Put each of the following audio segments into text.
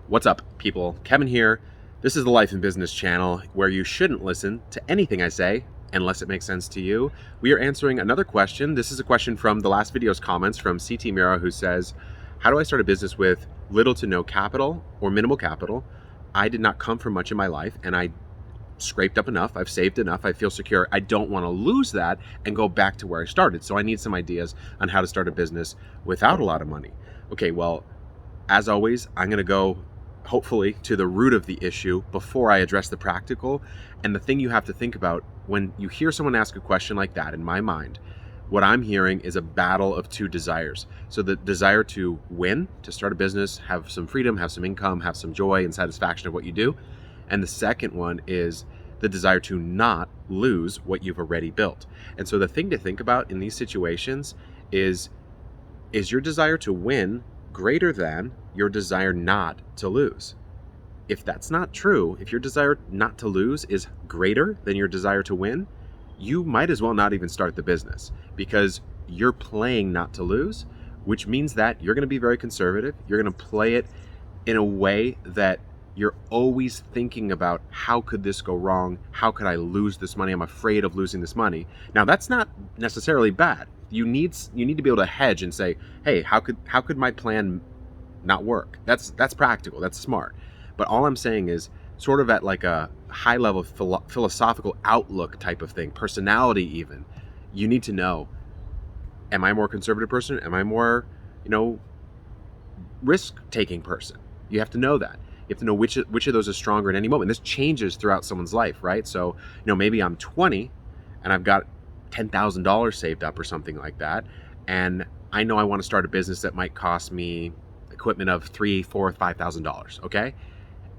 What's up, people? Kevin here. This is the Life and Business channel where you shouldn't listen to anything I say unless it makes sense to you. We are answering another question. This is a question from the last video's comments from CT Mira, who says, how do I start a business with little to no capital or minimal capital? I did not come from much in my life and I scraped up enough. I've saved enough. I feel secure. I don't want to lose that and go back to where I started. So I need some ideas on how to start a business without a lot of money. Okay, well, as always, I'm going to go hopefully to the root of the issue before I address the practical. And the thing you have to think about when you hear someone ask a question like that, in my mind, what I'm hearing is a battle of two desires. So the desire to win, to start a business, have some freedom, have some income, have some joy and satisfaction of what you do. And the second one is the desire to not lose what you've already built. And so the thing to think about in these situations is your desire to win greater than your desire not to lose? If that's not true, if your desire not to lose is greater than your desire to win, you might as well not even start the business, because you're playing not to lose, which means that you're going to be very conservative. You're going to play it in a way that you're always thinking about, how could this go wrong? How could I lose this money? I'm afraid of losing this money. Now, that's not necessarily bad. You need to be able to hedge and say, hey, how could my plan not work? That's practical. That's smart. But all I'm saying is, sort of at like a high level philosophical outlook type of thing, personality even, you need to know, am I a more conservative person? Am I more, risk-taking person? You have to know that. You have to know which of those is stronger at any moment. This changes throughout someone's life, right? So, maybe I'm 20 and I've got $10,000 saved up or something like that, and I know I want to start a business that might cost me equipment of $3,000, $4,000, $5,000. Okay,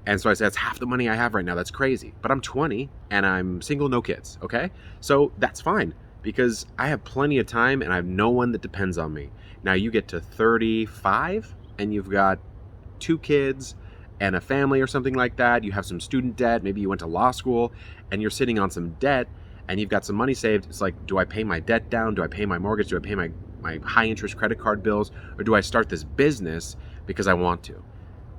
and so I say, that's half the money I have right now. That's crazy. But I'm 20 and I'm single, no kids. Okay, so that's fine because I have plenty of time and I have no one that depends on me. Now you get to 35 and you've got 2 kids and a family or something like that. You have some student debt. Maybe you went to law school and you're sitting on some debt and you've got some money saved. It's like, do I pay my debt down? Do I pay my mortgage? Do I pay my high interest credit card bills? Or do I start this business because I want to?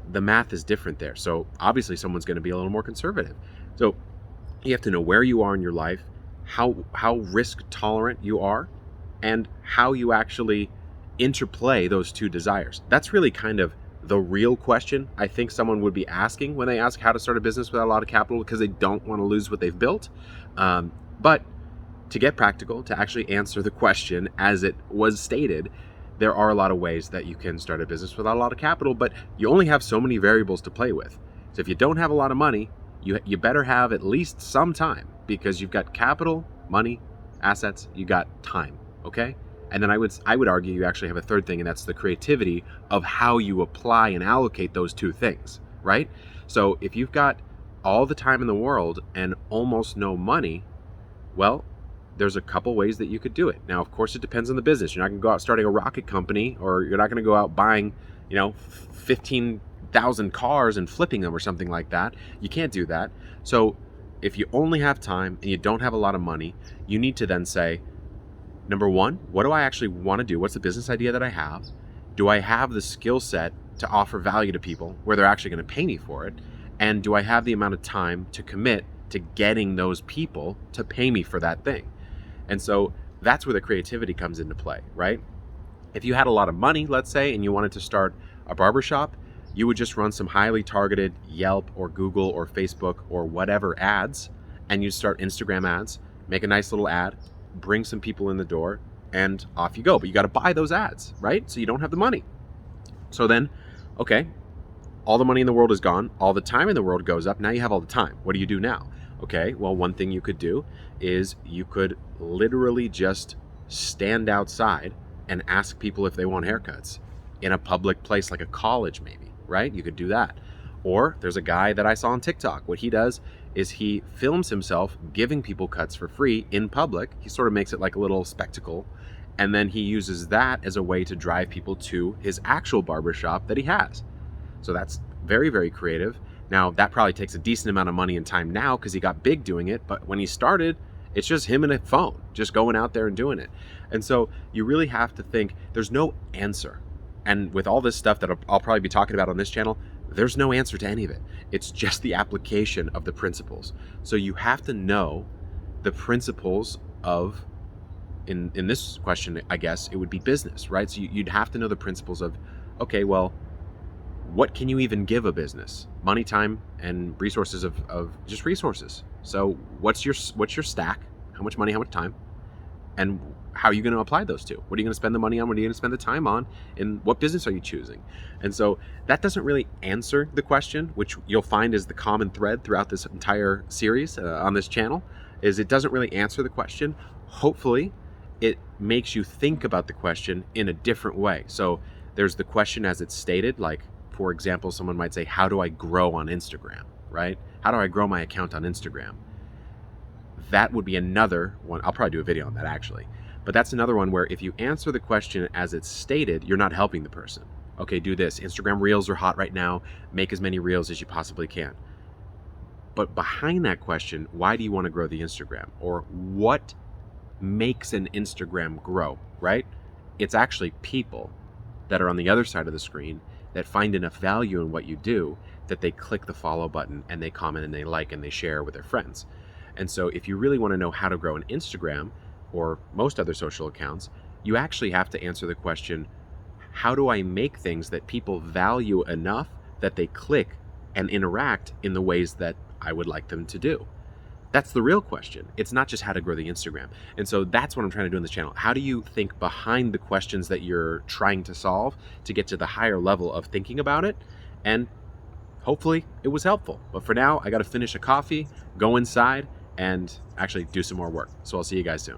The math is different there. So obviously someone's going to be a little more conservative. So you have to know where you are in your life, how risk tolerant you are, and how you actually interplay those two desires. That's really kind of the real question I think someone would be asking when they ask how to start a business without a lot of capital, because they don't want to lose what they've built. But to get practical, to actually answer the question as it was stated, there are a lot of ways that you can start a business without a lot of capital, but you only have so many variables to play with. So if you don't have a lot of money, you better have at least some time, because you've got capital, money, assets, you got time, okay? And then I would argue you actually have a third thing, and that's the creativity of how you apply and allocate those two things, right? So if you've got all the time in the world and almost no money, well, there's a couple ways that you could do it. Now, of course, it depends on the business. You're not going to go out starting a rocket company, or you're not going to go out buying, 15,000 cars and flipping them or something like that. You can't do that. So if you only have time and you don't have a lot of money, you need to then say, number one, what do I actually want to do? What's the business idea that I have? Do I have the skill set to offer value to people where they're actually going to pay me for it? And do I have the amount of time to commit to getting those people to pay me for that thing? And so that's where the creativity comes into play, right? If you had a lot of money, let's say, and you wanted to start a barbershop, you would just run some highly targeted Yelp or Google or Facebook or whatever ads, and you start Instagram ads, make a nice little ad, bring some people in the door, and off you go. But you got to buy those ads, right? So you don't have the money. So then, okay, all the money in the world is gone. All the time in the world goes up. Now you have all the time. What do you do now? Okay, well, one thing you could do is you could literally just stand outside and ask people if they want haircuts in a public place like a college maybe, right? You could do that. Or there's a guy that I saw on TikTok. What he does is he films himself giving people cuts for free in public. He sort of makes it like a little spectacle. And then he uses that as a way to drive people to his actual barbershop that he has. So that's very, very creative. Now, that probably takes a decent amount of money and time now because he got big doing it. But when he started, it's just him and a phone, just going out there and doing it. And so you really have to think there's no answer. And with all this stuff that I'll probably be talking about on this channel, There's no answer to any of it. It's just the application of the principles. So you have to know the principles of, in this question, I guess it would be business, right? So you'd have to know the principles of, okay, well, what can you even give a business? Money, time, and resources of just resources. So what's your stack? How much money, how much time? And how are you going to apply those two? What are you going to spend the money on? What are you going to spend the time on? And what business are you choosing? And so that doesn't really answer the question, which you'll find is the common thread throughout this entire series on this channel, is it doesn't really answer the question. Hopefully, it makes you think about the question in a different way. So there's the question as it's stated, like, for example, someone might say, how do I grow on Instagram, right? How do I grow my account on Instagram? That would be another one. I'll probably do a video on that actually. But that's another one where if you answer the question as it's stated, you're not helping the person. Okay, do this. Instagram Reels are hot right now. Make as many Reels as you possibly can. But behind that question, why do you want to grow the Instagram? Or what makes an Instagram grow, right? It's actually people that are on the other side of the screen that find enough value in what you do that they click the follow button and they comment and they like and they share with their friends. And so if you really want to know how to grow an Instagram or most other social accounts, you actually have to answer the question, how do I make things that people value enough that they click and interact in the ways that I would like them to do? That's the real question. It's not just how to grow the Instagram. And so that's what I'm trying to do in this channel. How do you think behind the questions that you're trying to solve to get to the higher level of thinking about it? And hopefully it was helpful. But for now, I got to finish a coffee, go inside, and actually do some more work. So I'll see you guys soon.